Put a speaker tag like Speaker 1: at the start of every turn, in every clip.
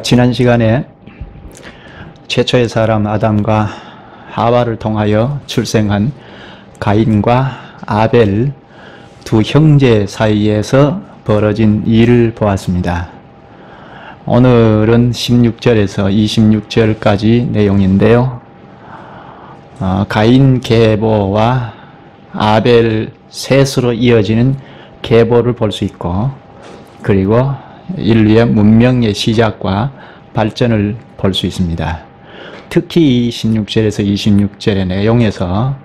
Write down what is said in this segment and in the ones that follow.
Speaker 1: 지난 시간에 최초의 사람 아담과 하와를 통하여 출생한 가인과 아벨 두 형제 사이에서 벌어진 일을 보았습니다. 오늘은 16절에서 26절까지 내용인데요. 가인 계보와 아벨 셋으로 이어지는 계보를 볼 수 있고, 그리고 인류의 문명의 시작과 발전을 볼 수 있습니다. 특히 이 16절에서 26절의 내용에서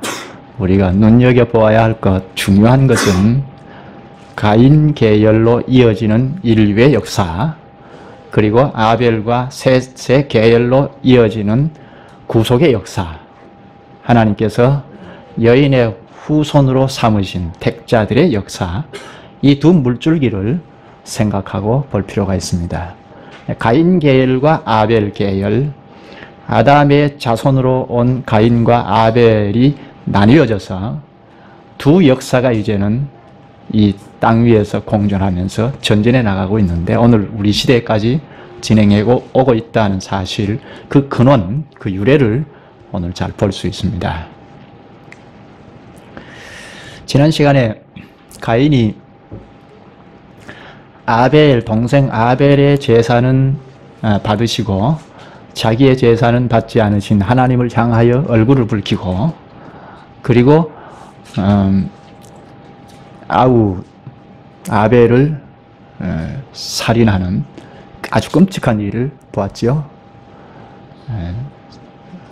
Speaker 1: 우리가 눈여겨보아야 할 중요한 것은 가인 계열로 이어지는 인류의 역사, 그리고 아벨과 셋의 계열로 이어지는 구속의 역사, 하나님께서 여인의 후손으로 삼으신 택자들의 역사, 이 두 물줄기를 생각하고 볼 필요가 있습니다. 가인 계열과 아벨 계열, 아담의 자손으로 온 가인과 아벨이 나뉘어져서 두 역사가 이제는 이 땅 위에서 공존하면서 전진해 나가고 있는데, 오늘 우리 시대까지 진행해 오고 있다는 사실, 그 근원, 그 유래를 오늘 잘 볼 수 있습니다. 지난 시간에 가인이 동생 아벨의 제사는 받으시고 자기의 제사는 받지 않으신 하나님을 향하여 얼굴을 붉히고, 그리고 아벨을 살인하는 아주 끔찍한 일을 보았지요.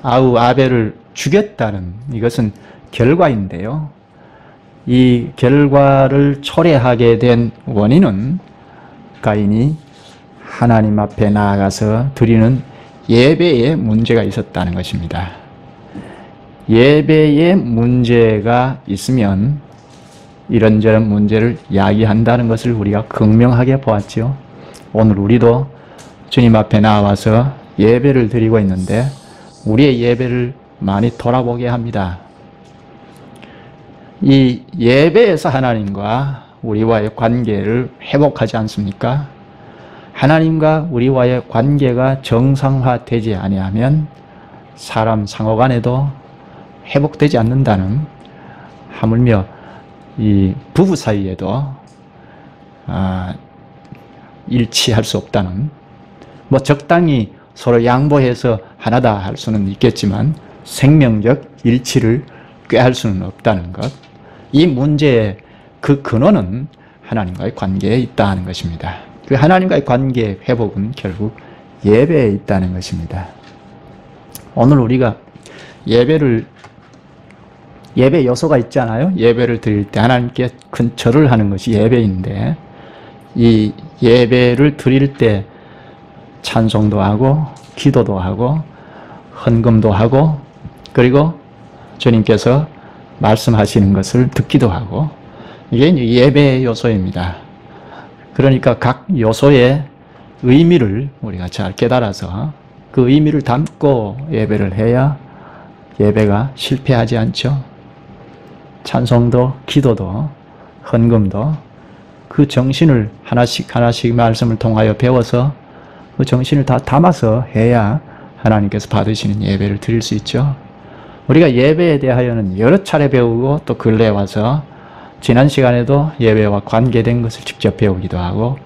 Speaker 1: 아벨을 죽였다는 이것은 결과인데요. 이 결과를 초래하게 된 원인은 가인이 하나님 앞에 나아가서 드리는 예배에 문제가 있었다는 것입니다. 예배에 문제가 있으면 이런저런 문제를 야기한다는 것을 우리가 극명하게 보았죠. 오늘 우리도 주님 앞에 나와서 예배를 드리고 있는데 우리의 예배를 많이 돌아보게 합니다. 이 예배에서 하나님과 우리와의 관계를 회복하지 않습니까? 하나님과 우리와의 관계가 정상화되지 아니하면 사람 상호간에도 회복되지 않는다는, 하물며 이 부부 사이에도 일치할 수 없다는, 적당히 서로 양보해서 하나다 할 수는 있겠지만 생명적 일치를 꾀할 수는 없다는 것, 이 문제의 그 근원은 하나님과의 관계에 있다는 것입니다. 그 하나님과의 관계의 회복은 결국 예배에 있다는 것입니다. 오늘 우리가 예배 요소가 있잖아요. 예배를 드릴 때 하나님께 큰 절을 하는 것이 예배인데, 이 예배를 드릴 때 찬송도 하고 기도도 하고 헌금도 하고, 그리고 주님께서 말씀하시는 것을 듣기도 하고, 이게 예배의 요소입니다. 그러니까 각 요소의 의미를 우리가 잘 깨달아서 그 의미를 담고 예배를 해야 예배가 실패하지 않죠. 찬송도 기도도 헌금도 그 정신을 하나씩 말씀을 통하여 배워서 그 정신을 다 담아서 해야 하나님께서 받으시는 예배를 드릴 수 있죠. 우리가 예배에 대하여는 여러 차례 배우고, 또 근래에 와서 지난 시간에도 예배와 관계된 것을 직접 배우기도 하고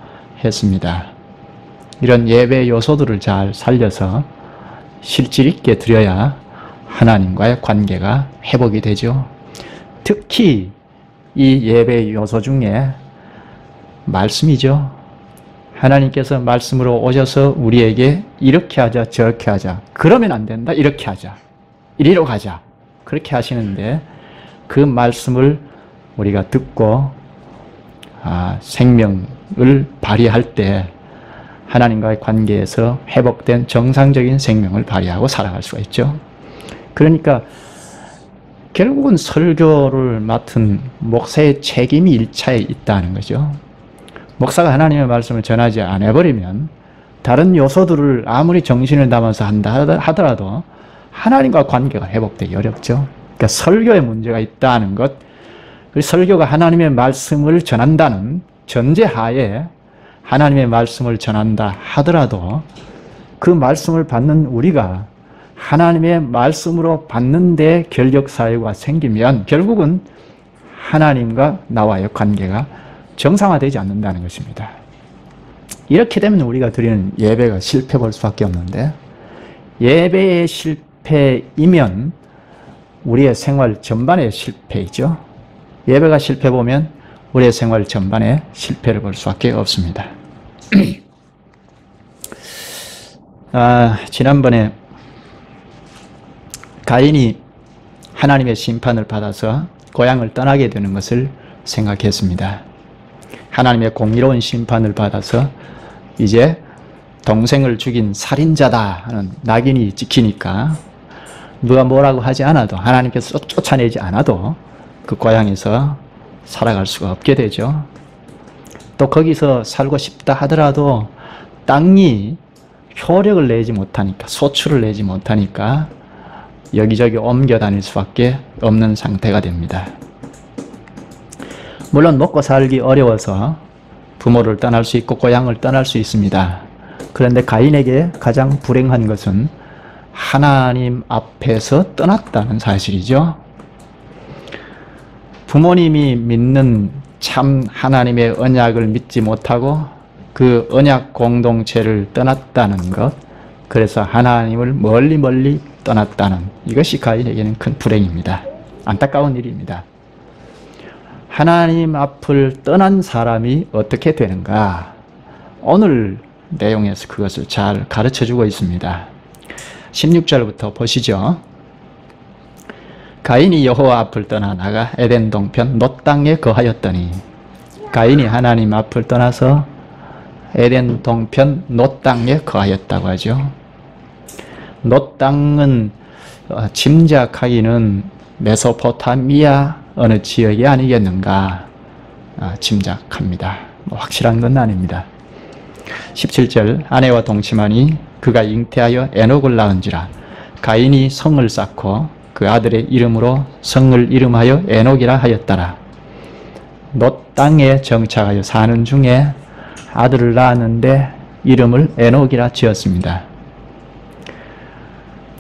Speaker 1: 했습니다. 이런 예배 요소들을 잘 살려서 실질 있게 드려야 하나님과의 관계가 회복이 되죠. 특히 이 예배 요소 중에 말씀이죠. 하나님께서 말씀으로 오셔서 우리에게 이렇게 하자, 저렇게 하자, 그러면 안 된다, 이렇게 하자, 이리로 가자, 그렇게 하시는데, 그 말씀을 우리가 듣고 생명을 발휘할 때 하나님과의 관계에서 회복된 정상적인 생명을 발휘하고 살아갈 수가 있죠. 그러니까 결국은 설교를 맡은 목사의 책임이 일차에 있다는 거죠. 목사가 하나님의 말씀을 전하지 않아버리면 다른 요소들을 아무리 정신을 담아서 한다 하더라도 하나님과 관계가 회복되기 어렵죠. 그러니까 설교에 문제가 있다는 것, 설교가 하나님의 말씀을 전한다는 전제하에 하나님의 말씀을 전한다 하더라도 그 말씀을 받는 우리가 하나님의 말씀으로 받는데 결격사유가 생기면 결국은 하나님과 나와의 관계가 정상화되지 않는다는 것입니다. 이렇게 되면 우리가 드리는 예배가 실패 볼 수밖에 없는데, 예배의 실패이면 우리의 생활 전반의 실패이죠. 예배가 실패 보면 우리의 생활 전반에 실패를 볼 수밖에 없습니다. 지난번에 가인이 하나님의 심판을 받아서 고향을 떠나게 되는 것을 생각했습니다. 하나님의 공의로운 심판을 받아서 이제 동생을 죽인 살인자다 하는 낙인이 찍히니까 누가 뭐라고 하지 않아도, 하나님께서 쫓아내지 않아도 그 고향에서 살아갈 수가 없게 되죠. 또 거기서 살고 싶다 하더라도 땅이 효력을 내지 못하니까, 소출을 내지 못하니까 여기저기 옮겨 다닐 수밖에 없는 상태가 됩니다. 물론 먹고 살기 어려워서 부모를 떠날 수 있고 고향을 떠날 수 있습니다. 그런데 가인에게 가장 불행한 것은 하나님 앞에서 떠났다는 사실이죠. 부모님이 믿는 참 하나님의 언약을 믿지 못하고 그 언약 공동체를 떠났다는 것, 그래서 하나님을 멀리 떠났다는 이것이 가인에게는 큰 불행입니다. 안타까운 일입니다. 하나님 앞을 떠난 사람이 어떻게 되는가? 오늘 내용에서 그것을 잘 가르쳐주고 있습니다. 16절부터 보시죠. 가인이 여호와 앞을 떠나 나가 에덴 동편 놋 땅에 거하였더니, 가인이 하나님 앞을 떠나서 에덴 동편 놋 땅에 거하였다고 하죠. 놋 땅은 짐작하기는 메소포타미아 어느 지역이 아니겠는가 짐작합니다. 확실한 건 아닙니다. 17절, 아내와 동침하니 그가 잉태하여 에녹을 낳은지라. 가인이 성을 쌓고 그 아들의 이름으로 성을 이름하여 에녹이라 하였더라. 놋 땅에 정착하여 사는 중에 아들을 낳았는데 이름을 에녹이라 지었습니다.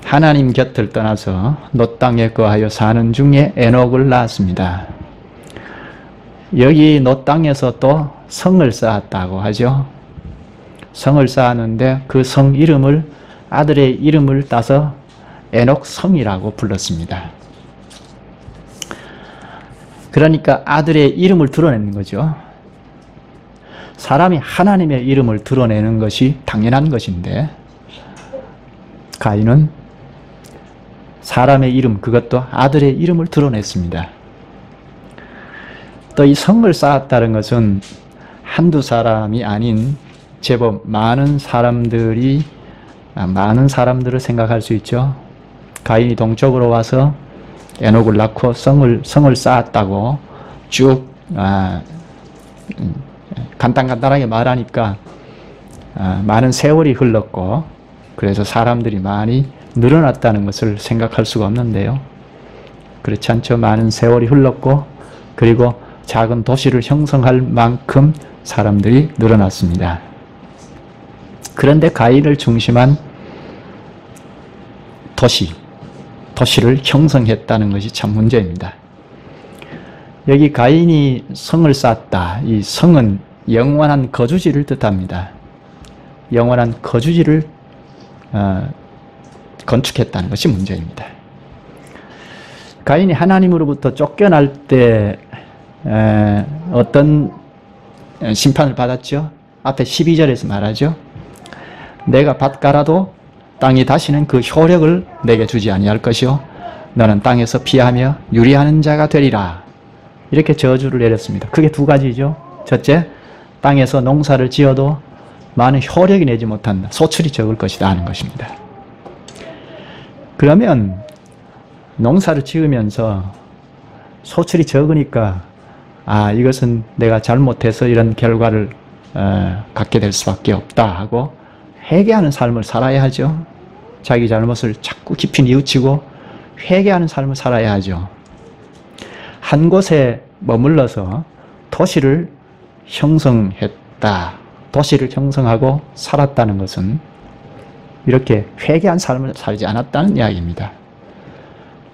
Speaker 1: 하나님 곁을 떠나서 놋 땅에 거하여 사는 중에 에녹을 낳았습니다. 여기 놋 땅에서 또 성을 쌓았다고 하죠. 성을 쌓았는데 그 성 이름을, 아들의 이름을 따서 에녹 성이라고 불렀습니다. 그러니까 아들의 이름을 드러내는 거죠. 사람이 하나님의 이름을 드러내는 것이 당연한 것인데, 가인은 사람의 이름, 그것도 아들의 이름을 드러냈습니다. 또 이 성을 쌓았다는 것은 한두 사람이 아닌 제법 많은 사람들을 생각할 수 있죠. 가인이 동쪽으로 와서 에녹을 낳고 성을 쌓았다고 쭉 간단하게 말하니까 많은 세월이 흘렀고, 그래서 사람들이 많이 늘어났다는 것을 생각할 수가 없는데요. 그렇지 않죠. 많은 세월이 흘렀고, 그리고 작은 도시를 형성할 만큼 사람들이 늘어났습니다. 그런데 가인을 중심한 도시를 형성했다는 것이 참 문제입니다. 여기 가인이 성을 쌓았다. 이 성은 영원한 거주지를 뜻합니다. 영원한 거주지를 건축했다는 것이 문제입니다. 가인이 하나님으로부터 쫓겨날 때 어떤 심판을 받았죠? 앞에 12절에서 말하죠. 내가 밭 갈아도 땅이 다시는 그 효력을 내게 주지 아니할 것이요 너는 땅에서 피하며 유리하는 자가 되리라. 이렇게 저주를 내렸습니다. 그게 두 가지죠. 첫째, 땅에서 농사를 지어도 많은 효력이 내지 못한다. 소출이 적을 것이다 하는 것입니다. 그러면 농사를 지으면서 소출이 적으니까 이것은 내가 잘못해서 이런 결과를 갖게 될 수밖에 없다 하고 회개하는 삶을 살아야 하죠. 자기 잘못을 자꾸 깊이 뉘우치고 회개하는 삶을 살아야 하죠. 한 곳에 머물러서 도시를 형성했다 도시를 형성하고 살았다는 것은 이렇게 회개한 삶을 살지 않았다는 이야기입니다.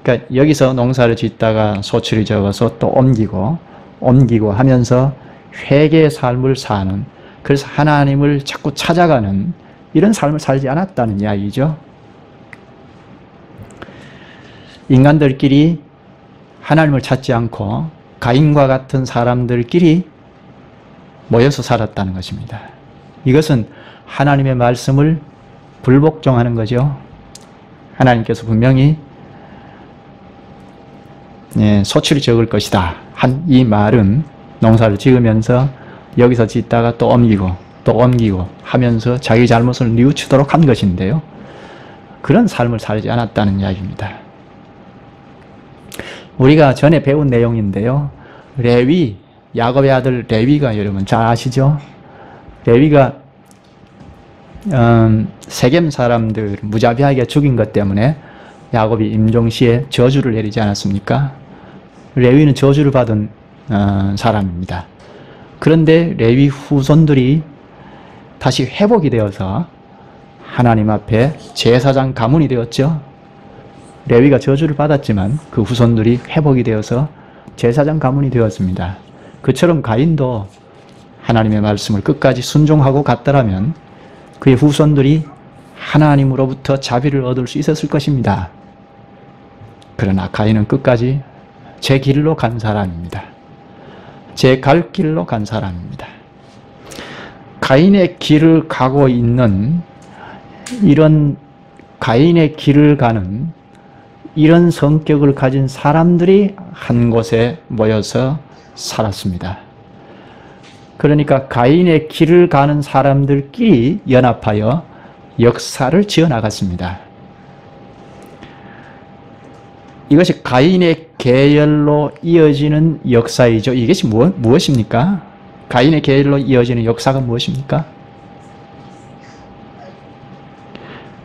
Speaker 1: 그러니까 여기서 농사를 짓다가 소출이 적어서 또 옮기고 하면서 회개의 삶을 사는, 그래서 하나님을 자꾸 찾아가는 이런 삶을 살지 않았다는 이야기죠. 인간들끼리 하나님을 찾지 않고 가인과 같은 사람들끼리 모여서 살았다는 것입니다. 이것은 하나님의 말씀을 불복종하는 거죠. 하나님께서 분명히 소출이 적을 것이다 한 이 말은 농사를 지으면서 여기서 짓다가 또 옮기고 하면서 자기 잘못을 뉘우치도록 한 것인데요. 그런 삶을 살지 않았다는 이야기입니다. 우리가 전에 배운 내용인데요. 레위, 야곱의 아들 레위가 여러분 잘 아시죠? 레위가 세겜 사람들 무자비하게 죽인 것 때문에 야곱이 임종시에 저주를 내리지 않았습니까? 레위는 저주를 받은 사람입니다. 그런데 레위 후손들이 다시 회복이 되어서 하나님 앞에 제사장 가문이 되었죠. 레위가 저주를 받았지만 그 후손들이 회복이 되어서 제사장 가문이 되었습니다. 그처럼 가인도 하나님의 말씀을 끝까지 순종하고 갔더라면 그의 후손들이 하나님으로부터 자비를 얻을 수 있었을 것입니다. 그러나 가인은 끝까지 제 길로 간 사람입니다. 제 갈 길로 간 사람입니다. 가인의 길을 가고 있는 이런 가인의 길을 가는 이런 성격을 가진 사람들이 한 곳에 모여서 살았습니다. 그러니까 가인의 길을 가는 사람들끼리 연합하여 역사를 지어나갔습니다. 이것이 가인의 계열로 이어지는 역사이죠. 이것이 무엇입니까? 가인의 계열로 이어지는 역사가 무엇입니까?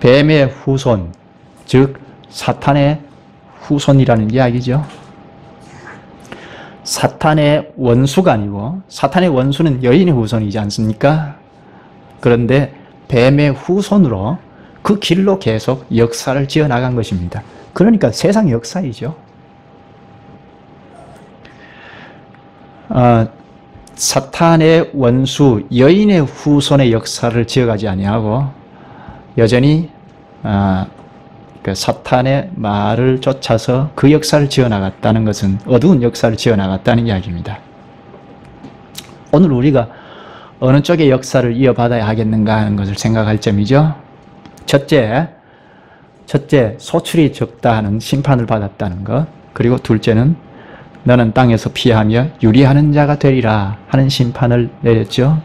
Speaker 1: 뱀의 후손, 즉 사탄의 후손이라는 이야기죠. 사탄의 원수가 아니고 사탄의 원수는 여인의 후손이지 않습니까? 그런데 뱀의 후손으로 그 길로 계속 역사를 지어나간 것입니다. 그러니까 세상 역사이죠. 사탄의 원수 여인의 후손의 역사를 지어가지 아니하고 여전히 그 사탄의 말을 쫓아서 그 역사를 지어나갔다는 것은 어두운 역사를 지어나갔다는 이야기입니다. 오늘 우리가 어느 쪽의 역사를 이어받아야 하겠는가 하는 것을 생각할 점이죠. 첫째, 소출이 적다 하는 심판을 받았다는 것. 그리고 둘째는 너는 땅에서 피하며 유리하는 자가 되리라 하는 심판을 내렸죠.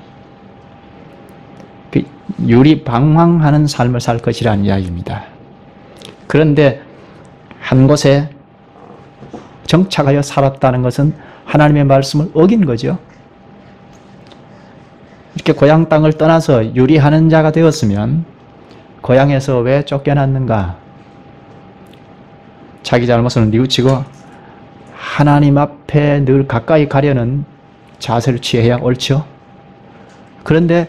Speaker 1: 유리방황하는 삶을 살 것이라는 이야기입니다. 그런데 한 곳에 정착하여 살았다는 것은 하나님의 말씀을 어긴 거죠. 이렇게 고향 땅을 떠나서 유리하는 자가 되었으면 고향에서 왜 쫓겨났는가? 자기 잘못을 뉘우치고 하나님 앞에 늘 가까이 가려는 자세를 취해야 옳죠. 그런데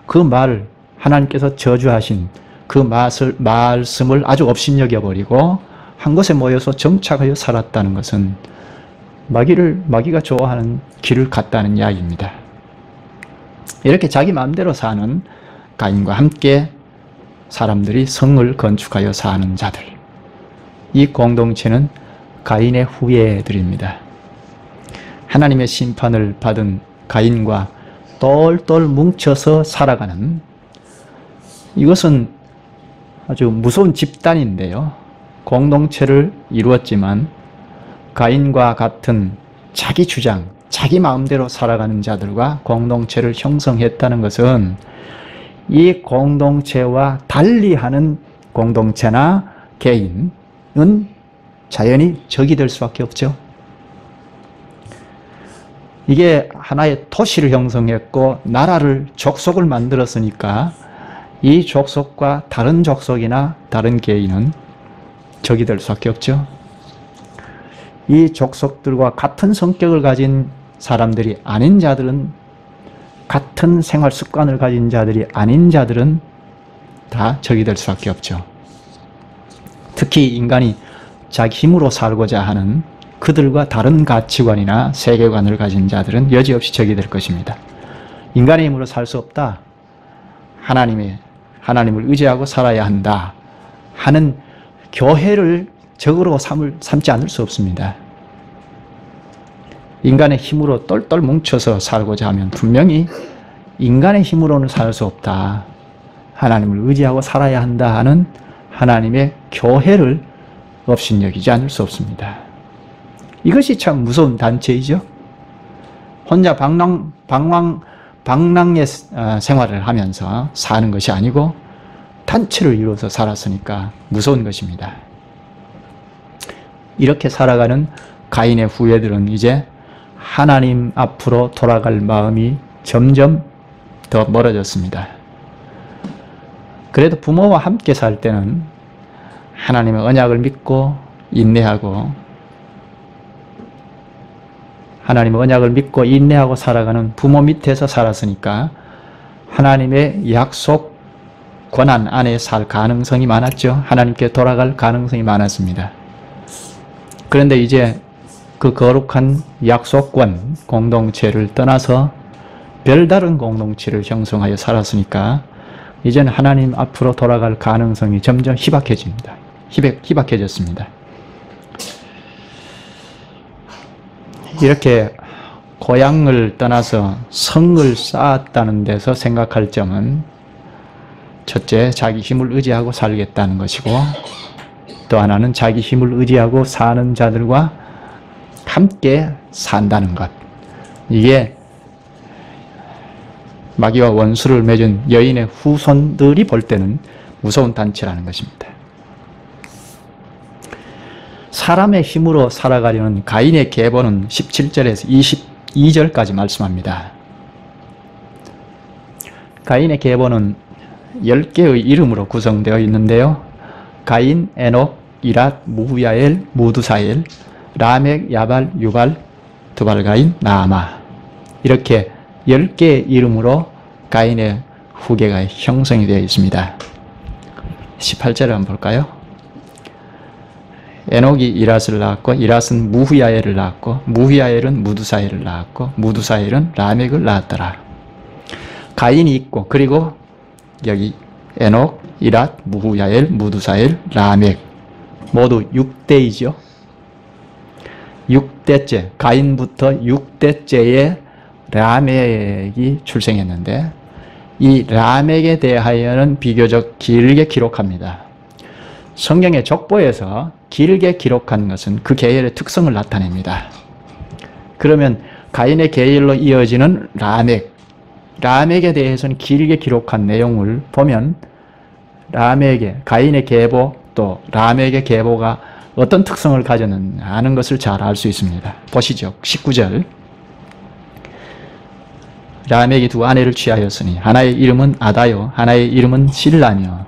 Speaker 1: 그 말을 하나님께서 저주하신 그 말씀을 아주 업신여겨버리고 한 곳에 모여서 정착하여 살았다는 것은 마귀가 좋아하는 길을 갔다는 이야기입니다. 이렇게 자기 마음대로 사는 가인과 함께 사람들이 성을 건축하여 사는 자들, 이 공동체는 가인의 후예들입니다. 하나님의 심판을 받은 가인과 똘똘 뭉쳐서 살아가는, 이것은 아주 무서운 집단인데요. 공동체를 이루었지만 가인과 같은 자기 주장, 자기 마음대로 살아가는 자들과 공동체를 형성했다는 것은 이 공동체와 달리하는 공동체나 개인은 자연히 적이 될 수밖에 없죠. 이게 하나의 도시를 형성했고 나라를, 족속을 만들었으니까 이 족속과 다른 족속이나 다른 개인은 적이 될 수밖에 없죠. 이 족속들과 같은 성격을 가진 사람들이 아닌 자들은 같은 생활 습관을 가진 자들이 아닌 자들은 다 적이 될 수밖에 없죠. 특히 인간이 자기 힘으로 살고자 하는 그들과 다른 가치관이나 세계관을 가진 자들은 여지없이 적이 될 것입니다. 인간의 힘으로 살 수 없다. 하나님을 의지하고 살아야 한다 하는 교회를 적으로 삼지 않을 수 없습니다. 인간의 힘으로 똘똘 뭉쳐서 살고자 하면 분명히 인간의 힘으로는 살 수 없다. 하나님을 의지하고 살아야 한다 하는 하나님의 교회를 업신여기지 않을 수 없습니다. 이것이 참 무서운 단체이죠. 혼자 방랑의 생활을 하면서 사는 것이 아니고 단체를 이루어서 살았으니까 무서운 것입니다. 이렇게 살아가는 가인의 후예들은 이제 하나님 앞으로 돌아갈 마음이 점점 더 멀어졌습니다. 그래도 부모와 함께 살 때는 하나님의 언약을 믿고 인내하고 살아가는 부모 밑에서 살았으니까 하나님의 약속 권한 안에 살 가능성이 많았죠. 하나님께 돌아갈 가능성이 많았습니다. 그런데 이제 그 거룩한 약속권 공동체를 떠나서 별다른 공동체를 형성하여 살았으니까 이제는 하나님 앞으로 돌아갈 가능성이 점점 희박해졌습니다. 이렇게 고향을 떠나서 성을 쌓았다는 데서 생각할 점은 첫째, 자기 힘을 의지하고 살겠다는 것이고, 또 하나는 자기 힘을 의지하고 사는 자들과 함께 산다는 것. 이게 마귀와 원수를 맺은 여인의 후손들이 볼 때는 무서운 단체라는 것입니다. 사람의 힘으로 살아가려는 가인의 계보는 17절에서 22절까지 말씀합니다. 가인의 계보는 10개의 이름으로 구성되어 있는데요. 가인, 에녹, 이랏, 무후야엘, 무두사엘, 라멕, 야발, 유발, 두발가인, 나아마, 이렇게 10개의 이름으로 가인의 후계가 형성이 되어 있습니다. 18절을 한번 볼까요? 에녹이 이랏을 낳았고, 이랏은 무후야엘을 낳았고, 무후야엘은 무두사엘을 낳았고, 무두사엘은 라멕을 낳았더라. 가인이 있고, 그리고 여기 에녹, 이랏, 무후야엘, 무두사엘, 라멕 모두 6대이죠. 6대째, 가인부터 6대째에 라멕이 출생했는데 이 라멕에 대하여는 비교적 길게 기록합니다. 성경의 족보에서 길게 기록한 것은 그 계열의 특성을 나타냅니다. 그러면 가인의 계열로 이어지는 라멕에 대해서는 길게 기록한 내용을 보면 가인의 계보 또 라멕의 계보가 어떤 특성을 가졌는지 아는 것을 잘 알 수 있습니다. 보시죠. 19절. 라멕이 두 아내를 취하였으니 하나의 이름은 아다요 하나의 이름은 실라며.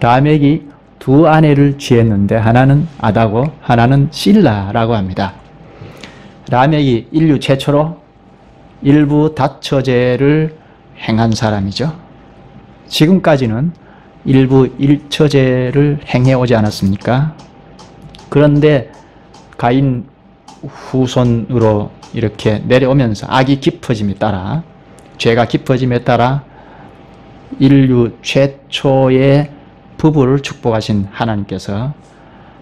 Speaker 1: 라멕이 두 아내를 취했는데 하나는 아다고 하나는 실라라고 합니다. 라멕이 인류 최초로 일부 다처제를 행한 사람이죠. 지금까지는 일부 일처제를 행해오지 않았습니까? 그런데 가인 후손으로 이렇게 내려오면서 악이 깊어짐에 따라, 죄가 깊어짐에 따라 인류 최초의 부부를 축복하신 하나님께서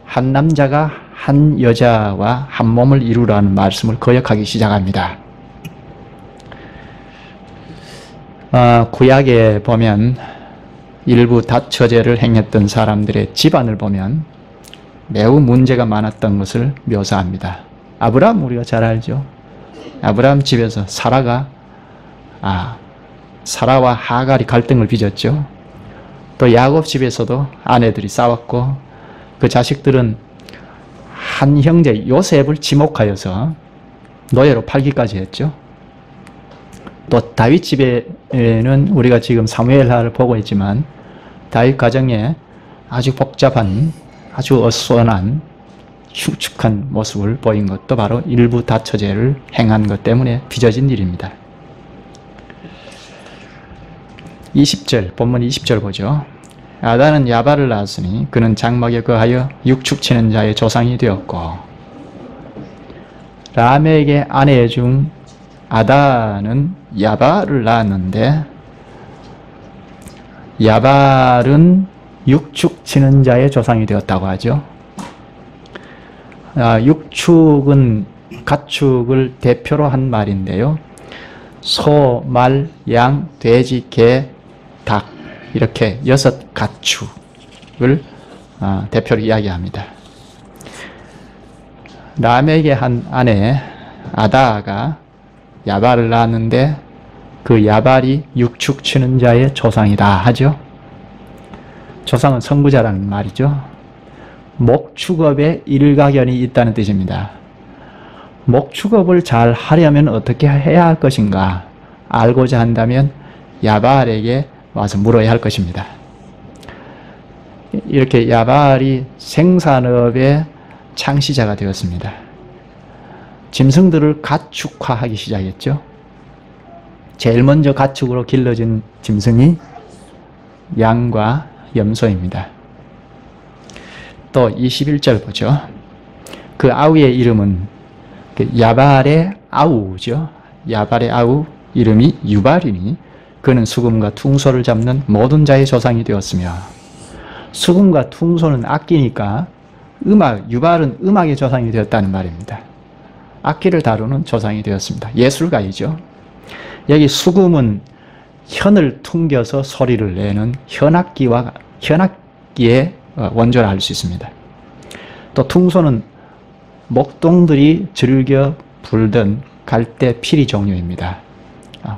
Speaker 1: 한 남자가 한 여자와 한 몸을 이루라는 말씀을 거역하기 시작합니다. 구약에 보면 일부 다처제를 행했던 사람들의 집안을 보면 매우 문제가 많았던 것을 묘사합니다. 아브라함 우리가 잘 알죠. 아브라함 집에서 사라와 하갈이 갈등을 빚었죠. 또 야곱 집에서도 아내들이 싸웠고 그 자식들은 한 형제 요셉을 지목하여서 노예로 팔기까지 했죠. 또 다윗 집에는 우리가 지금 사무엘하를 보고 있지만 다윗 가정에 아주 복잡한 아주 어수선한 흉측한 모습을 보인 것도 바로 일부 다처제를 행한 것 때문에 빚어진 일입니다. 20절, 본문 20절 보죠. 아다는 야발을 낳았으니 그는 장막에 거하여 육축치는 자의 조상이 되었고, 라멕의 아내 중 아다는 야발을 낳았는데 야발은 육축치는 자의 조상이 되었다고 하죠. 육축은 가축을 대표로 한 말인데요. 소, 말, 양, 돼지, 개, 닭 이렇게 6 가축을 대표로 이야기합니다. 라멕의 한 아내 아다가 야발을 낳았는데 그 야발이 육축치는 자의 조상이다 하죠. 조상은 선구자라는 말이죠. 목축업에 일가견이 있다는 뜻입니다. 목축업을 잘 하려면 어떻게 해야 할 것인가 알고자 한다면 야발에게 와서 물어야 할 것입니다. 이렇게 야발이 생산업의 창시자가 되었습니다. 짐승들을 가축화하기 시작했죠. 제일 먼저 가축으로 길러진 짐승이 양과 염소입니다. 또 21절 보죠. 그 아우의 이름은 야발의 아우죠. 야발의 아우 이름이 유발이니 그는 수금과 퉁소를 잡는 모든 자의 조상이 되었으며, 수금과 퉁소는 악기니까 유발은 음악의 조상이 되었다는 말입니다. 악기를 다루는 조상이 되었습니다. 예술가이죠. 여기 수금은 현을 퉁겨서 소리를 내는 현악기의 원조를 알 수 있습니다. 또 퉁소는 목동들이 즐겨 불던 갈대 피리 종류입니다.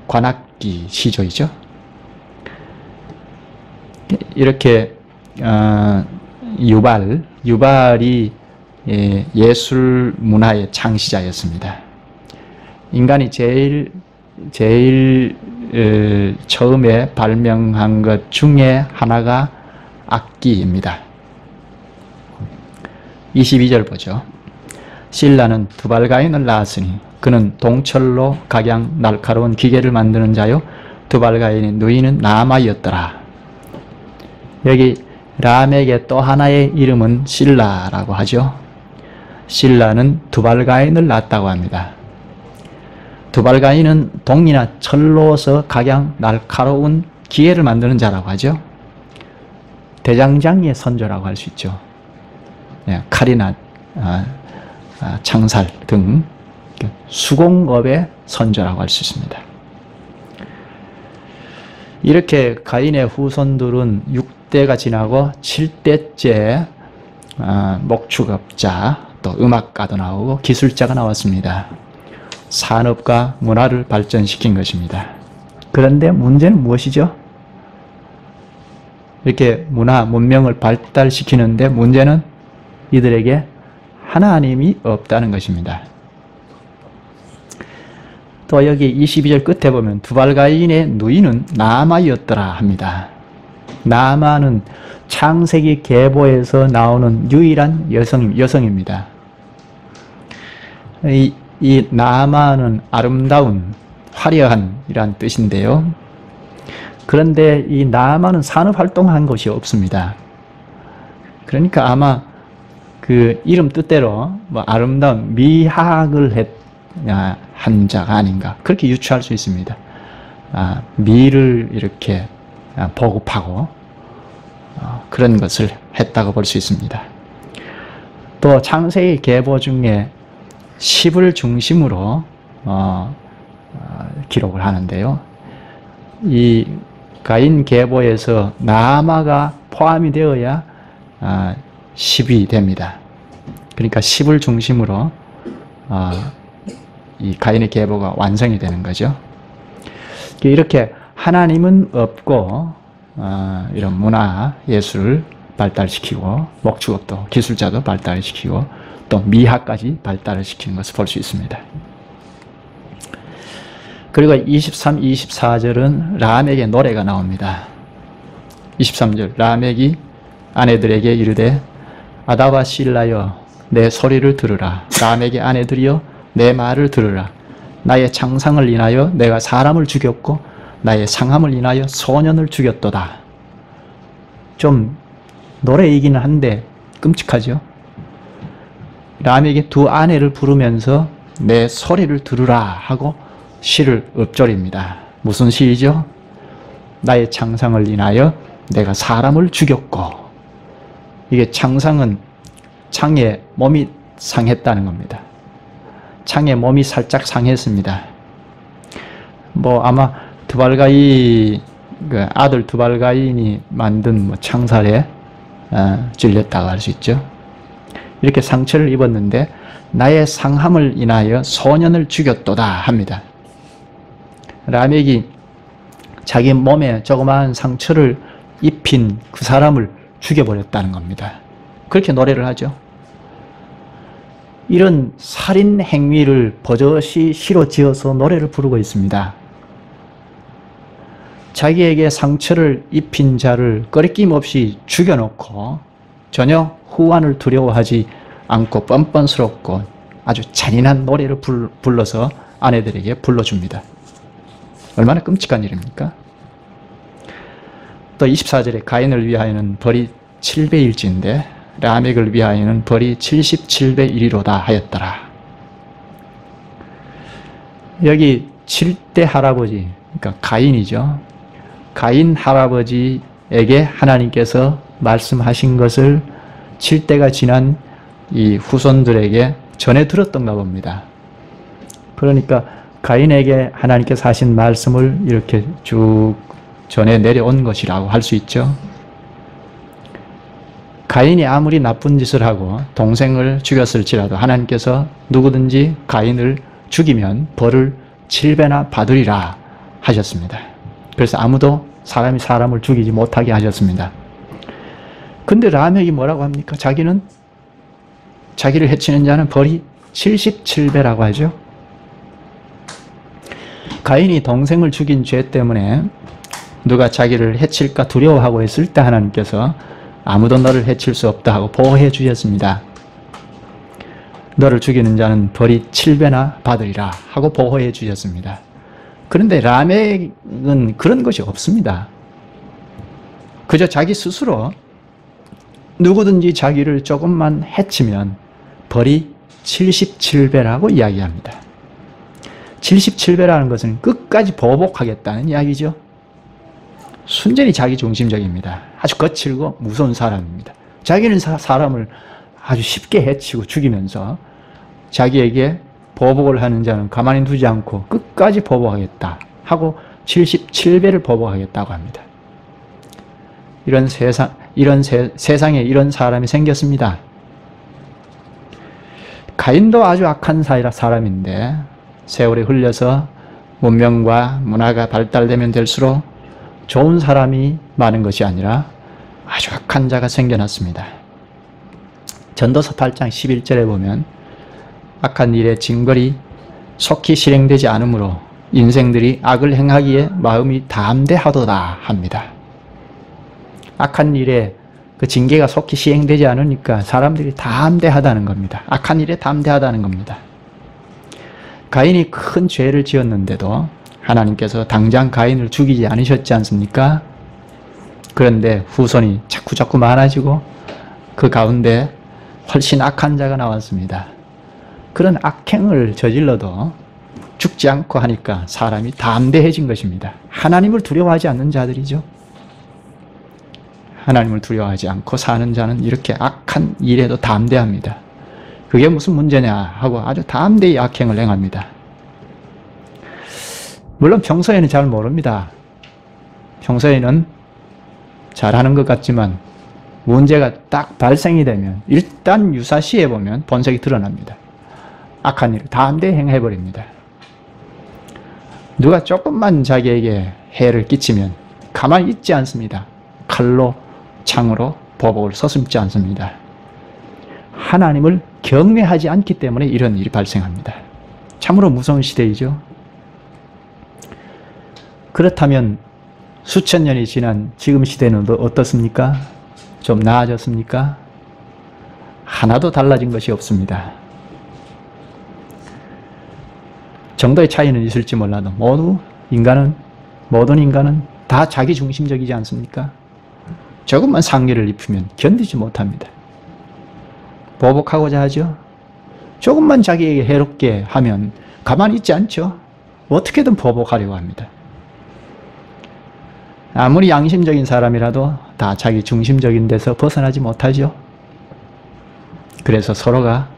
Speaker 1: 관악기 시조이죠. 이렇게 유발이 예술 문화의 창시자였습니다. 인간이 제일 처음에 발명한 것 중에 하나가 악기입니다. 22절 보죠. 실라는 두발가인을 낳았으니 그는 동철로 각양 날카로운 기계를 만드는 자요 두발가인의 누이는 나아마이었더라. 여기 라멕의 또 하나의 이름은 실라라고 하죠. 실라는 두발가인을 낳았다고 합니다. 두발가인은 동이나 철로서 각양 날카로운 기계를 만드는 자라고 하죠. 대장장이의 선조라고 할 수 있죠. 칼이나 창살 등 수공업의 선조라고 할 수 있습니다. 이렇게 가인의 후손들은 6대가 지나고 7대째 목축업자, 또 음악가도 나오고 기술자가 나왔습니다. 산업과 문화를 발전시킨 것입니다. 그런데 문제는 무엇이죠? 이렇게 문화, 문명을 발달시키는데 문제는 이들에게 하나님이 없다는 것입니다. 또 여기 22절 끝에 보면 두발가인의 누이는 나아마이었더라 합니다. 나아마는 창세기 계보에서 나오는 유일한 여성입니다. 이 나아마는 아름다운, 화려한 이란 뜻인데요. 그런데 이 나아마는 산업활동한 것이 없습니다. 그러니까 아마 그 이름 뜻대로 아름다운 미학을 한 자가 아닌가 그렇게 유추할 수 있습니다. 미를 이렇게 보급하고 그런 것을 했다고 볼 수 있습니다. 또 창세기 계보 중에 10을 중심으로 기록을 하는데요. 이 가인 계보에서 나아마가 포함이 되어야 10이 됩니다. 그러니까 10을 중심으로 이 가인의 계보가 완성이 되는 거죠. 이렇게 하나님은 없고 이런 문화, 예술을 발달시키고 목축업도 기술자도 발달시키고 또 미학까지 발달을 시키는 것을 볼 수 있습니다. 그리고 23, 24절은 라멕의 노래가 나옵니다. 23절 라멕이 아내들에게 이르되 아다와 실라여 내 소리를 들으라. 라멕의 아내들이여 내 말을 들으라. 나의 창상을 인하여 내가 사람을 죽였고 나의 상함을 인하여 소년을 죽였도다. 좀 노래이기는 한데 끔찍하죠. 람에게 두 아내를 부르면서 내 소리를 들으라 하고 시를 읊조립니다. 무슨 시이죠? 나의 창상을 인하여 내가 사람을 죽였고, 이게 창상은 창의 몸이 상했다는 겁니다. 창의 몸이 살짝 상했습니다. 아마 두발가인, 아들 두발가인이 만든 창살에 찔렸다고 할 수 있죠. 이렇게 상처를 입었는데 나의 상함을 인하여 소년을 죽였도다 합니다. 라멕이 자기 몸에 조그마한 상처를 입힌 그 사람을 죽여버렸다는 겁니다. 그렇게 노래를 하죠. 이런 살인 행위를 버젓이 시로 지어서 노래를 부르고 있습니다. 자기에게 상처를 입힌 자를 꺼리낌 없이 죽여놓고 전혀 후환을 두려워하지 않고 뻔뻔스럽고 아주 잔인한 노래를 불러서 아내들에게 불러줍니다. 얼마나 끔찍한 일입니까? 또 24절에 가인을 위하여는 벌이 7배일지인데 라멕을 위하여는 벌이 77배 1이로다 하였더라. 여기 7대 할아버지, 그러니까 가인이죠. 가인 할아버지에게 하나님께서 말씀하신 것을 7대가 지난 이 후손들에게 전해 들었던가 봅니다. 그러니까 가인에게 하나님께서 하신 말씀을 이렇게 쭉 전해 내려온 것이라고 할 수 있죠. 가인이 아무리 나쁜 짓을 하고 동생을 죽였을지라도 하나님께서 누구든지 가인을 죽이면 벌을 7배나 받으리라 하셨습니다. 그래서 아무도 사람이 사람을 죽이지 못하게 하셨습니다. 근데 라멕이 뭐라고 합니까? 자기를 해치는 자는 벌이 77배라고 하죠. 가인이 동생을 죽인 죄 때문에 누가 자기를 해칠까 두려워하고 있을 때 하나님께서 아무도 너를 해칠 수 없다 하고 보호해 주셨습니다. 너를 죽이는 자는 벌이 7배나 받으리라 하고 보호해 주셨습니다. 그런데 라멕은 그런 것이 없습니다. 그저 자기 스스로 누구든지 자기를 조금만 해치면 벌이 77배라고 이야기합니다. 77배라는 것은 끝까지 보복하겠다는 이야기죠. 순전히 자기중심적입니다. 아주 거칠고 무서운 사람입니다. 자기는 사람을 아주 쉽게 해치고 죽이면서 자기에게 보복을 하는 자는 가만히 두지 않고 끝까지 보복하겠다 하고 77배를 보복하겠다고 합니다. 세상에 이런 사람이 생겼습니다. 가인도 아주 악한 사람인데 세월이 흘려서 문명과 문화가 발달되면 될수록 좋은 사람이 많은 것이 아니라 아주 악한 자가 생겨났습니다. 전도서 8장 11절에 보면 악한 일의 징벌이 속히 실행되지 않으므로 인생들이 악을 행하기에 마음이 담대하도다 합니다. 악한 일에 그 징계가 속히 시행되지 않으니까 사람들이 담대하다는 겁니다. 악한 일에 담대하다는 겁니다. 가인이 큰 죄를 지었는데도 하나님께서 당장 가인을 죽이지 않으셨지 않습니까? 그런데 후손이 자꾸 많아지고 그 가운데 훨씬 악한 자가 나왔습니다. 그런 악행을 저질러도 죽지 않고 하니까 사람이 담대해진 것입니다. 하나님을 두려워하지 않는 자들이죠. 하나님을 두려워하지 않고 사는 자는 이렇게 악한 일에도 담대합니다. 그게 무슨 문제냐 하고 아주 담대히 악행을 행합니다. 물론 평소에는 잘 모릅니다. 평소에는 잘하는 것 같지만 문제가 딱 발생이 되면 일단 유사시에 보면 본색이 드러납니다. 악한 일을 담대히 행해버립니다. 누가 조금만 자기에게 해를 끼치면 가만히 있지 않습니다. 칼로 창으로 보복을 서슴지 않습니다. 하나님을 경외하지 않기 때문에 이런 일이 발생합니다. 참으로 무서운 시대이죠. 그렇다면 수천 년이 지난 지금 시대는 어떻습니까? 좀 나아졌습니까? 하나도 달라진 것이 없습니다. 정도의 차이는 있을지 몰라도 모두 인간은 모든 인간은 다 자기 중심적이지 않습니까? 조금만 상처를 입히면 견디지 못합니다. 보복하고자 하죠. 조금만 자기에게 해롭게 하면 가만히 있지 않죠. 어떻게든 보복하려고 합니다. 아무리 양심적인 사람이라도 다 자기 중심적인 데서 벗어나지 못하죠. 그래서 서로가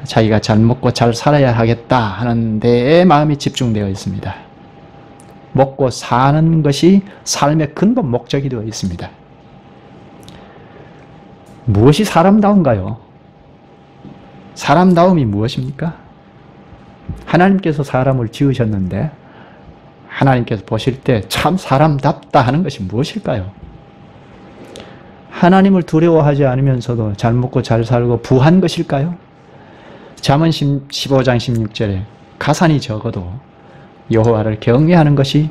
Speaker 1: 자기가 잘 먹고 잘 살아야 하겠다 하는 데에 마음이 집중되어 있습니다. 먹고 사는 것이 삶의 근본 목적이 되어 있습니다. 무엇이 사람다운가요? 사람다움이 무엇입니까? 하나님께서 사람을 지으셨는데 하나님께서 보실 때 참 사람답다 하는 것이 무엇일까요? 하나님을 두려워하지 않으면서도 잘 먹고 잘 살고 부한 것일까요? 잠언 15장 16절에 가산이 적어도 여호와를 경외하는 것이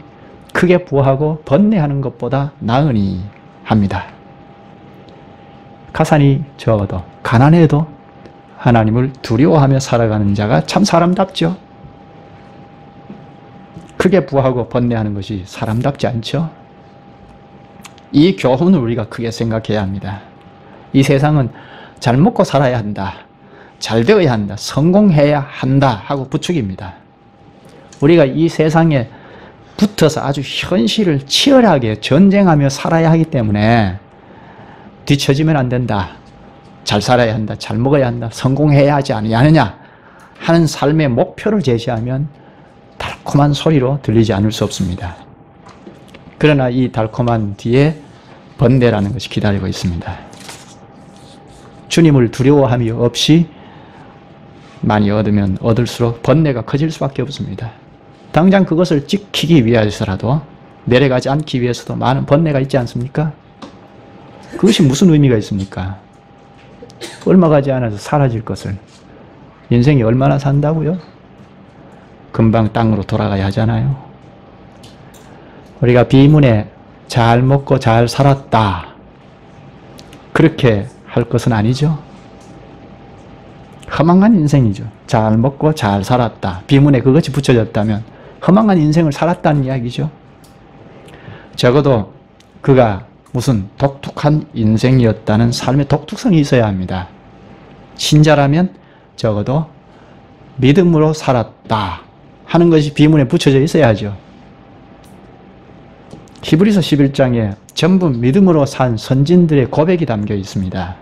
Speaker 1: 크게 부하고 번뇌하는 것보다 나으니 합니다. 가산이 적어도 가난해도 하나님을 두려워하며 살아가는 자가 참 사람답죠. 크게 부하고 번뇌하는 것이 사람답지 않죠. 이 교훈을 우리가 크게 생각해야 합니다. 이 세상은 잘 먹고 살아야 한다, 잘 되어야 한다, 성공해야 한다 하고 부추깁니다. 우리가 이 세상에 붙어서 아주 현실을 치열하게 전쟁하며 살아야 하기 때문에 뒤처지면 안 된다, 잘 살아야 한다, 잘 먹어야 한다, 성공해야 하지 않느냐 하는 삶의 목표를 제시하면 달콤한 소리로 들리지 않을 수 없습니다. 그러나 이 달콤한 뒤에 번뇌라는 것이 기다리고 있습니다. 주님을 두려워함이 없이 많이 얻으면 얻을수록 번뇌가 커질 수밖에 없습니다. 당장 그것을 지키기 위해서라도, 내려가지 않기 위해서도 많은 번뇌가 있지 않습니까? 그것이 무슨 의미가 있습니까? 얼마 가지 않아서 사라질 것을 인생이 얼마나 산다고요? 금방 땅으로 돌아가야 하잖아요. 우리가 비문에 잘 먹고 잘 살았다 그렇게 할 것은 아니죠. 허망한 인생이죠. 잘 먹고 잘 살았다. 비문에 그것이 붙여졌다면 허망한 인생을 살았다는 이야기죠. 적어도 그가 무슨 독특한 인생이었다는 삶의 독특성이 있어야 합니다. 신자라면 적어도 믿음으로 살았다 하는 것이 비문에 붙여져 있어야 하죠. 히브리서 11장에 전부 믿음으로 산 선진들의 고백이 담겨 있습니다.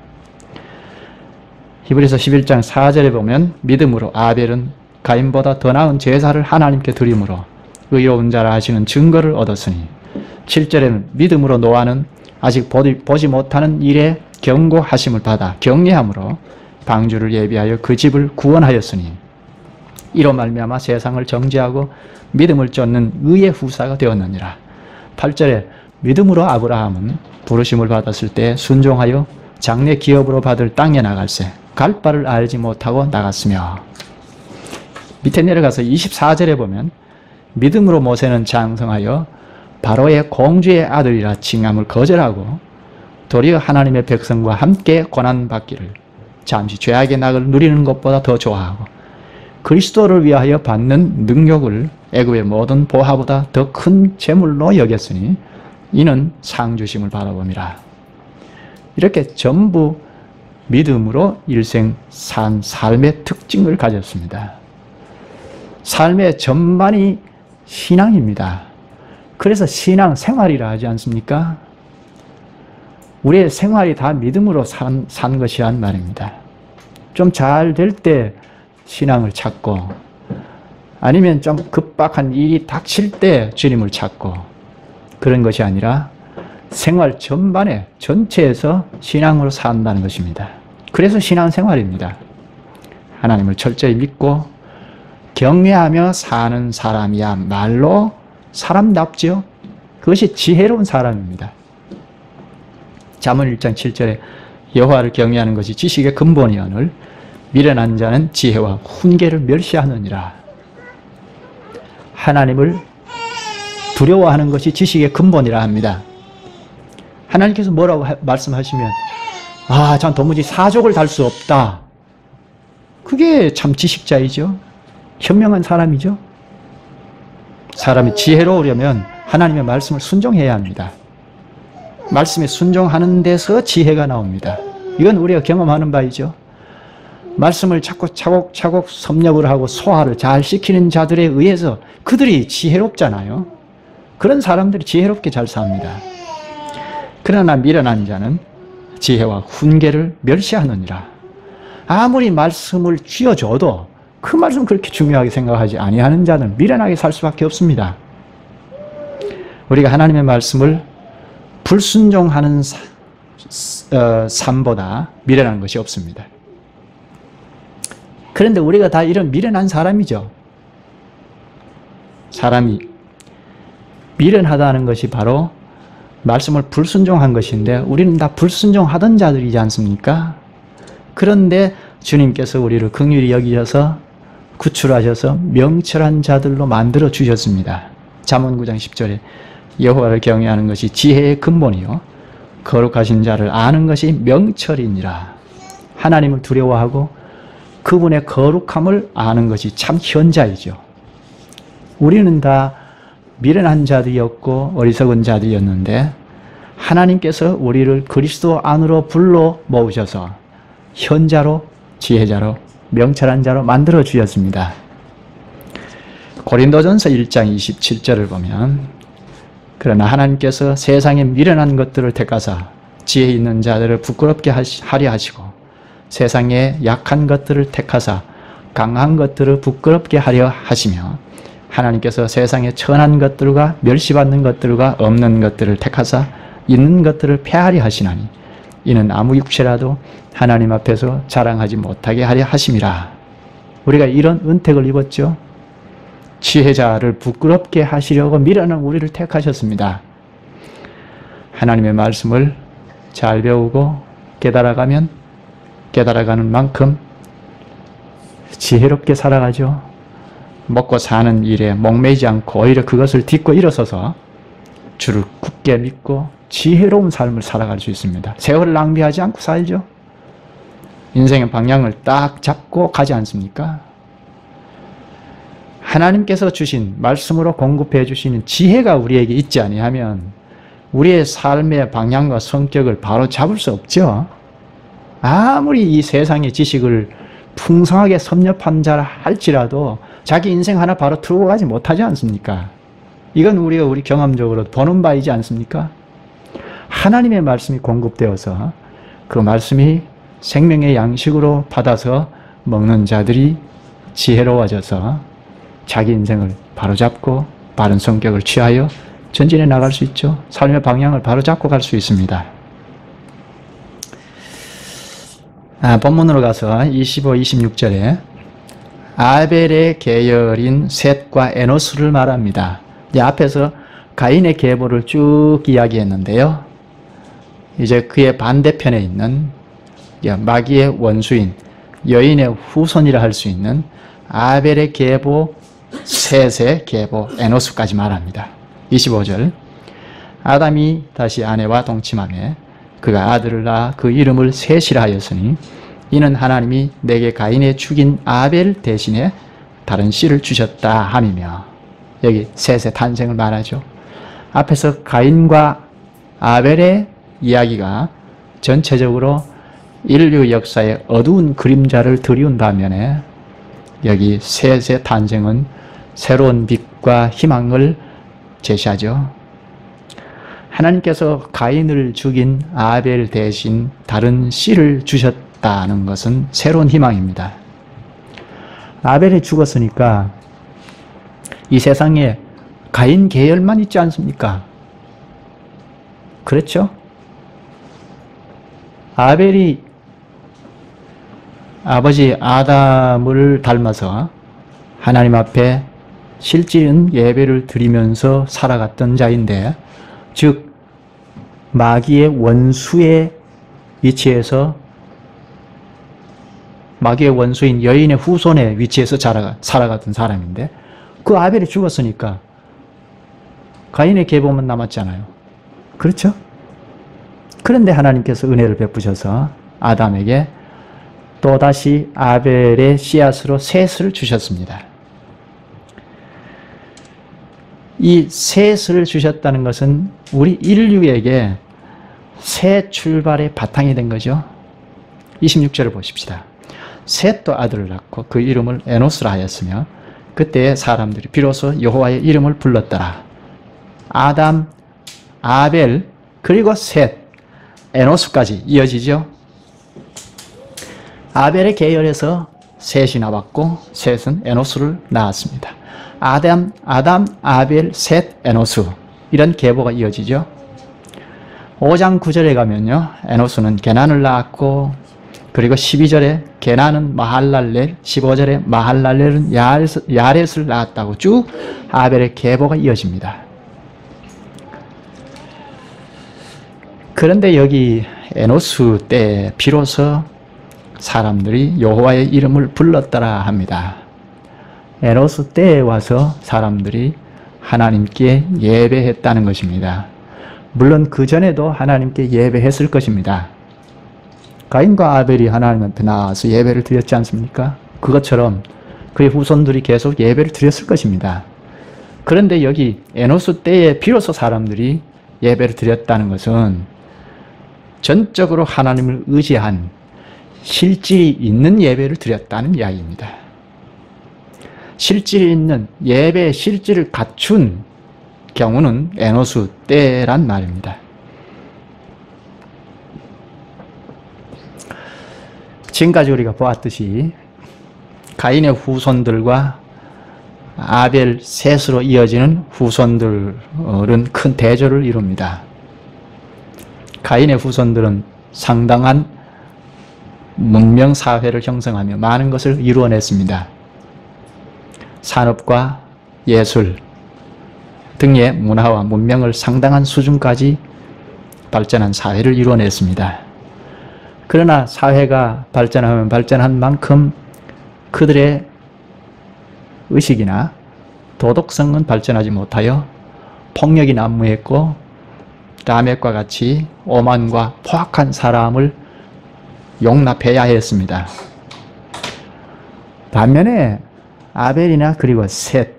Speaker 1: 히브리서 11장 4절에 보면 믿음으로 아벨은 가인보다 더 나은 제사를 하나님께 드림으로 의로운 자라 하시는 증거를 얻었으니, 7절에는 믿음으로 노아는 아직 보지 못하는 일에 경고하심을 받아 경외함으로 방주를 예비하여 그 집을 구원하였으니 이로 말미암아 세상을 정죄하고 믿음을 쫓는 의의 후사가 되었느니라. 8절에 믿음으로 아브라함은 부르심을 받았을 때 순종하여 장래 기업으로 받을 땅에 나갈새 갈 바를 알지 못하고 나갔으며, 밑에 내려가서 24절에 보면 믿음으로 모세는 장성하여 바로의 공주의 아들이라 칭함을 거절하고 도리어 하나님의 백성과 함께 고난받기를 잠시 죄악의 낙을 누리는 것보다 더 좋아하고 그리스도를 위하여 받는 능력을 애굽의 모든 보화보다 더 큰 재물로 여겼으니 이는 상 주심을 바라봅니다. 이렇게 전부 믿음으로 일생 산 삶의 특징을 가졌습니다. 삶의 전반이 신앙입니다. 그래서 신앙 생활이라 하지 않습니까? 우리의 생활이 다 믿음으로 산 것이란 말입니다. 좀 잘 될 때 신앙을 찾고, 아니면 좀 급박한 일이 닥칠 때 주님을 찾고, 그런 것이 아니라 생활 전반에 전체에서 신앙으로 산다는 것입니다. 그래서 신앙생활입니다. 하나님을 철저히 믿고 경외하며 사는 사람이야말로 사람답지요. 그것이 지혜로운 사람입니다. 잠언 1장 7절에 여호와를 경외하는 것이 지식의 근본이오늘 미련한 자는 지혜와 훈계를 멸시하느니라. 하나님을 두려워하는 것이 지식의 근본이라 합니다. 하나님께서 뭐라고 말씀하시면 전 도무지 사족을 달 수 없다. 그게 참 지식자이죠. 현명한 사람이죠. 사람이 지혜로우려면 하나님의 말씀을 순종해야 합니다. 말씀에 순종하는 데서 지혜가 나옵니다. 이건 우리가 경험하는 바이죠. 말씀을 자꾸 차곡차곡 섭렵을 하고 소화를 잘 시키는 자들에 의해서 그들이 지혜롭잖아요. 그런 사람들이 지혜롭게 잘 삽니다. 그러나 미련한 자는 지혜와 훈계를 멸시하느니라. 아무리 말씀을 쥐어줘도 그 말씀 그렇게 중요하게 생각하지 아니하는 자는 미련하게 살 수밖에 없습니다. 우리가 하나님의 말씀을 불순종하는 삶보다 미련한 것이 없습니다. 그런데 우리가 다 이런 미련한 사람이죠. 사람이 미련하다는 것이 바로 말씀을 불순종한 것인데 우리는 다 불순종하던 자들이지 않습니까? 그런데 주님께서 우리를 긍휼히 여기셔서 구출하셔서 명철한 자들로 만들어 주셨습니다. 잠언 9장 10절에 여호와를 경외하는 것이 지혜의 근본이요 거룩하신 자를 아는 것이 명철이니라. 하나님을 두려워하고 그분의 거룩함을 아는 것이 참 현자이죠. 우리는 다 미련한 자들이었고 어리석은 자들이었는데 하나님께서 우리를 그리스도 안으로 불러 모으셔서 현자로 지혜자로 명철한 자로 만들어 주셨습니다. 고린도전서 1장 27절을 보면 그러나 하나님께서 세상에 미련한 것들을 택하사 지혜 있는 자들을 부끄럽게 하려 하시고 세상에 약한 것들을 택하사 강한 것들을 부끄럽게 하려 하시며 하나님께서 세상에 천한 것들과 멸시받는 것들과 없는 것들을 택하사 있는 것들을 폐하려 하시나니 이는 아무 육체라도 하나님 앞에서 자랑하지 못하게 하려 하심이라. 우리가 이런 은택을 입었죠. 지혜자를 부끄럽게 하시려고 미련한 우리를 택하셨습니다. 하나님의 말씀을 잘 배우고 깨달아가면 깨달아가는 만큼 지혜롭게 살아가죠. 먹고 사는 일에 목매이지 않고 오히려 그것을 딛고 일어서서 주를 굳게 믿고 지혜로운 삶을 살아갈 수 있습니다. 세월을 낭비하지 않고 살죠. 인생의 방향을 딱 잡고 가지 않습니까? 하나님께서 주신 말씀으로 공급해 주시는 지혜가 우리에게 있지 아니하면 우리의 삶의 방향과 성격을 바로 잡을 수 없죠. 아무리 이 세상의 지식을 풍성하게 섭렵한 자라 할지라도 자기 인생 하나 바로 틀고 가지 못하지 않습니까? 이건 우리가 우리 경험적으로 보는 바이지 않습니까? 하나님의 말씀이 공급되어서 그 말씀이 생명의 양식으로 받아서 먹는 자들이 지혜로워져서 자기 인생을 바로잡고 바른 성격을 취하여 전진해 나갈 수 있죠. 삶의 방향을 바로잡고 갈 수 있습니다. 본문으로 가서 25, 26절에 아벨의 계열인 셋과 에노스를 말합니다. 이제 앞에서 가인의 계보를 쭉 이야기했는데요. 이제 그의 반대편에 있는 마귀의 원수인 여인의 후손이라 할 수 있는 아벨의 계보, 셋의 계보, 에노스까지 말합니다. 25절 아담이 다시 아내와 동침하며 그가 아들을 낳아 그 이름을 셋이라 하였으니 이는 하나님이 내게 가인의 죽인 아벨 대신에 다른 씨를 주셨다 함이며 여기 셋의 탄생을 말하죠. 앞에서 가인과 아벨의 이야기가 전체적으로 인류 역사의 어두운 그림자를 드리운 반면에 여기 셋의 탄생은 새로운 빛과 희망을 제시하죠. 하나님께서 가인을 죽인 아벨 대신 다른 씨를 주셨다는 것은 새로운 희망입니다. 아벨이 죽었으니까 이 세상에 가인 계열만 있지 않습니까? 그렇죠? 아벨이 아버지 아담을 닮아서 하나님 앞에 실질은 예배를 드리면서 살아갔던 자인데, 즉 마귀의 원수의 위치에서 마귀의 원수인 여인의 후손의 위치에서 살아갔던 사람인데, 그 아벨이 죽었으니까 가인의 계보만 남았잖아요. 그렇죠? 그런데 하나님께서 은혜를 베푸셔서 아담에게 또다시 아벨의 씨앗으로 셋을 주셨습니다. 이 셋을 주셨다는 것은 우리 인류에게 새 출발의 바탕이 된 거죠. 26절을 보십시다. 셋도 아들을 낳고 그 이름을 에노스라 하였으며 그때 사람들이 비로소 여호와의 이름을 불렀더라. 아담, 아벨, 그리고 셋, 에노스까지 이어지죠. 아벨의 계열에서 셋이 나왔고 셋은 에노스를 낳았습니다. 아담, 아벨, 셋, 에노스, 이런 계보가 이어지죠. 5장 9절에 가면요, 에노스는 게난을 낳았고, 그리고 12절에 게난은 마할랄렐, 15절에 마할랄렐은 야렛을 낳았다고 쭉 아벨의 계보가 이어집니다. 그런데 여기 에노스 때 비로소 사람들이 여호와의 이름을 불렀더라 합니다. 에노스 때에 와서 사람들이 하나님께 예배했다는 것입니다. 물론 그 전에도 하나님께 예배했을 것입니다. 가인과 아벨이 하나님 앞에 나와서 예배를 드렸지 않습니까? 그것처럼 그의 후손들이 계속 예배를 드렸을 것입니다. 그런데 여기 에노스 때에 비로소 사람들이 예배를 드렸다는 것은 전적으로 하나님을 의지한 실질이 있는 예배를 드렸다는 이야기입니다. 실질이 있는 예배의 실질을 갖춘 경우는 에노스 때란 말입니다. 지금까지 우리가 보았듯이 가인의 후손들과 아벨, 셋으로 이어지는 후손들은 큰 대조를 이룹니다. 가인의 후손들은 상당한 문명사회를 형성하며 많은 것을 이루어냈습니다. 산업과 예술 등의 문화와 문명을 상당한 수준까지 발전한 사회를 이루어냈습니다. 그러나 사회가 발전하면 발전한 만큼 그들의 의식이나 도덕성은 발전하지 못하여 폭력이 난무했고 라멕과 같이 오만과 포악한 사람을 용납해야 했습니다. 반면에 아벨이나 그리고 셋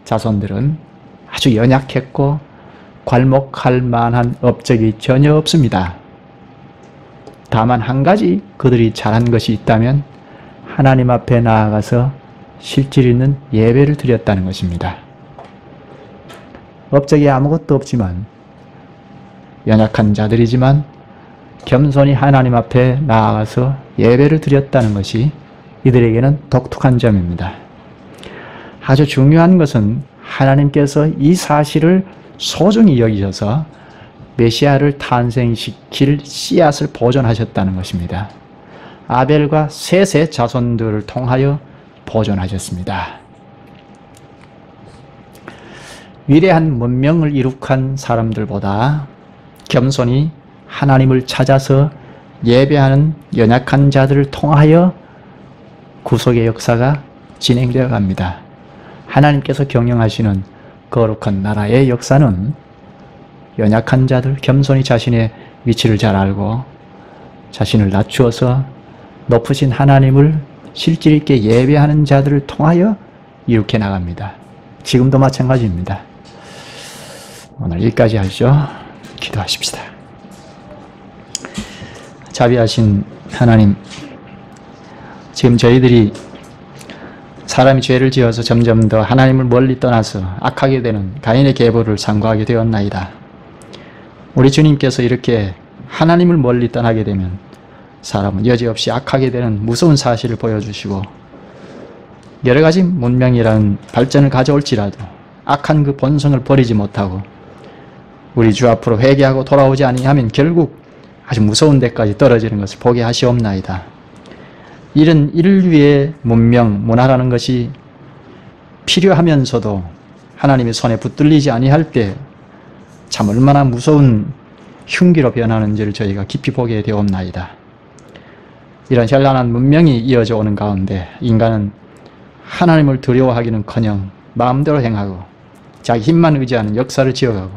Speaker 1: 자손들은 아주 연약했고 괄목할 만한 업적이 전혀 없습니다. 다만 한 가지 그들이 잘한 것이 있다면 하나님 앞에 나아가서 실질 있는 예배를 드렸다는 것입니다. 업적이 아무것도 없지만 연약한 자들이지만 겸손히 하나님 앞에 나아가서 예배를 드렸다는 것이 이들에게는 독특한 점입니다. 아주 중요한 것은 하나님께서 이 사실을 소중히 여기셔서 메시아를 탄생시킬 씨앗을 보존하셨다는 것입니다. 아벨과 셋의 자손들을 통하여 보존하셨습니다. 위대한 문명을 이룩한 사람들보다 겸손히 하나님을 찾아서 예배하는 연약한 자들을 통하여 구속의 역사가 진행되어 갑니다. 하나님께서 경영하시는 거룩한 나라의 역사는 연약한 자들, 겸손히 자신의 위치를 잘 알고 자신을 낮추어서 높으신 하나님을 실질 있게 예배하는 자들을 통하여 이룩해 나갑니다. 지금도 마찬가지입니다. 오늘 여기까지 하시죠. 기도하십시다. 자비하신 하나님, 지금 저희들이 사람이 죄를 지어서 점점 더 하나님을 멀리 떠나서 악하게 되는 가인의 계보를 상고하게 되었나이다. 우리 주님께서 이렇게 하나님을 멀리 떠나게 되면 사람은 여지없이 악하게 되는 무서운 사실을 보여주시고 여러 가지 문명이라는 발전을 가져올지라도 악한 그 본성을 버리지 못하고 우리 주 앞으로 회개하고 돌아오지 아니하면 결국 아주 무서운 데까지 떨어지는 것을 보게 하시옵나이다. 이런 인류의 문명, 문화라는 것이 필요하면서도 하나님의 손에 붙들리지 아니할 때 참 얼마나 무서운 흉기로 변하는지를 저희가 깊이 보게 되옵나이다. 이런 현란한 문명이 이어져 오는 가운데 인간은 하나님을 두려워하기는커녕 마음대로 행하고 자기 힘만 의지하는 역사를 지어가고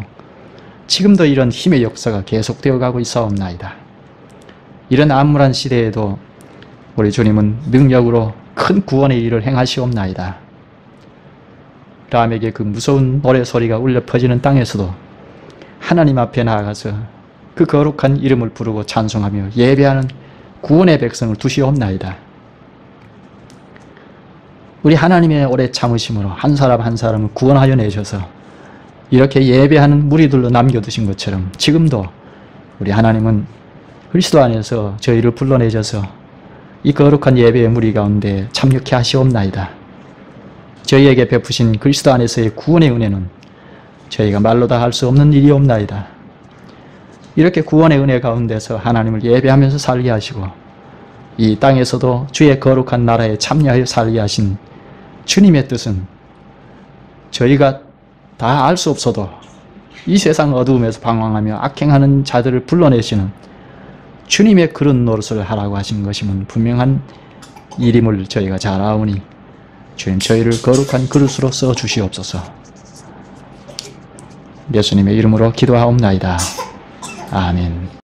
Speaker 1: 지금도 이런 힘의 역사가 계속되어 가고 있사옵나이다. 이런 암울한 시대에도 우리 주님은 능력으로 큰 구원의 일을 행하시옵나이다. 아브라함에게 그 무서운 노래소리가 울려 퍼지는 땅에서도 하나님 앞에 나아가서 그 거룩한 이름을 부르고 찬송하며 예배하는 구원의 백성을 두시옵나이다. 우리 하나님의 오래 참으심으로 한 사람 한 사람을 구원하여 내셔서 이렇게 예배하는 무리들로 남겨두신 것처럼 지금도 우리 하나님은 그리스도 안에서 저희를 불러내셔서 이 거룩한 예배의 무리 가운데 참여케 하시옵나이다. 저희에게 베푸신 그리스도 안에서의 구원의 은혜는 저희가 말로 다 할 수 없는 일이옵나이다. 이렇게 구원의 은혜 가운데서 하나님을 예배하면서 살게 하시고 이 땅에서도 주의 거룩한 나라에 참여하여 살게 하신 주님의 뜻은 저희가 다 알 수 없어도 이 세상 어두움에서 방황하며 악행하는 자들을 불러내시는 주님의 그런 노릇을 하라고 하신 것임은 분명한 일임을 저희가 잘 아오니 주님 저희를 거룩한 그릇으로 써주시옵소서. 예수님의 이름으로 기도하옵나이다. 아멘.